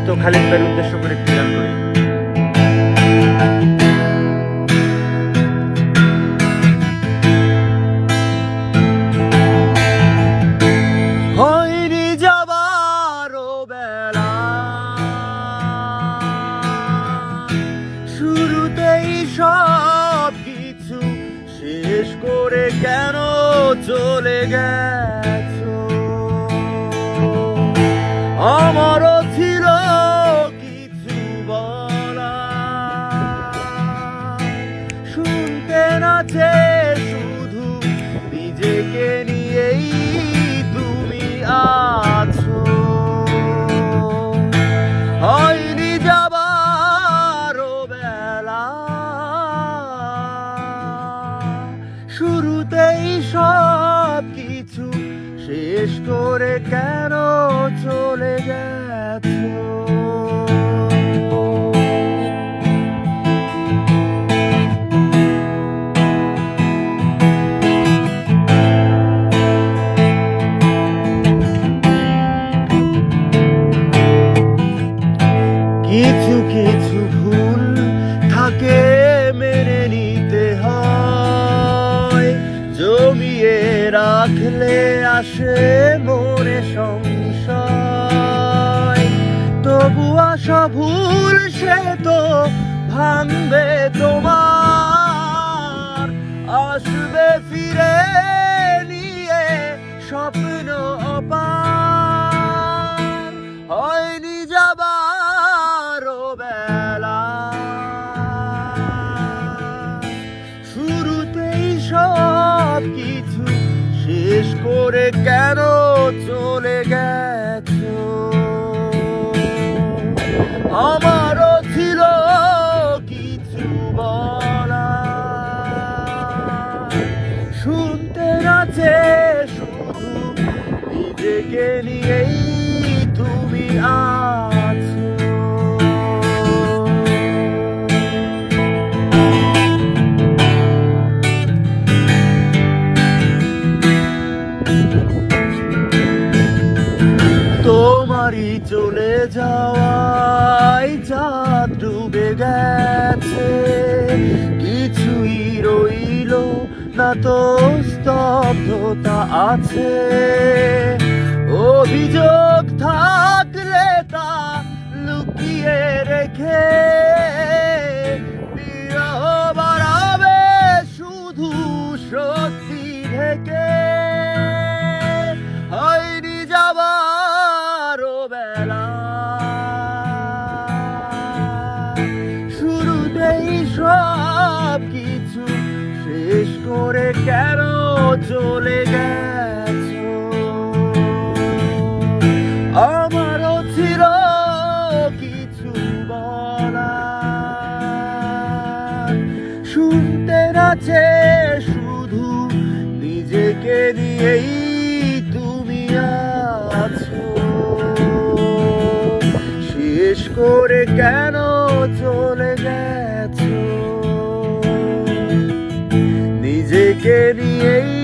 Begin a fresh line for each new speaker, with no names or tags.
প্রয়াত খালিদ ভাইয়ের উদ্দেশ্য করে একটি গান করি। হয়নি যাবারও বেলা, শুরুতেই সব কিছু শেষ করে কেন চলে গেছো? আমারও ছিল কিছু বলা, শুনতে না চেয়ে শুধু নিজেকে নিয়েই তুমি আছো। হয়নি যাবারও বেলা, শুরুতেই সব কিছু শেষ করে কেন চলে গেছো? কিছু কিছু ভুল থাকে মেনে নিতে হয়, জমিয়ে রাখলে আসে মনে সংশয়। তবু আশা ভুল সে তো ভাঙবে তোমার, আসবে ফিরে নিয়ে স্বপ্ন অপার। হয়নি যাবারও বেলা, শুরুতেই সব কিছু শেষ করে কেন চলে গেছো? আমারও ছিল কিছু বলা, শুনতে না চেয়ে শুধু নিজেকে নিয়েই তুমি আছো। তোমারই চলে যাওয়ায় চাঁদ ডুবে গেছে, কিছুই রইল না তো স্তব্ধতা আছে। অভিযোগ থাকলে তা লুকিয়ে রেখে বিরহ বাড়াবে শুধু সত্যি ঢেকে। হয়নি যাবারও বেলা, শুরুতেই সব কিছু শেষ করে কেন চলে গেছো? আমারও ছিল কিছু বলা, শুনতে না চেয়ে শুধু নিজেকে নিয়েই তুমি আছো। শেষ করে কেন চলে গেছো? নিজেকে নিয়েই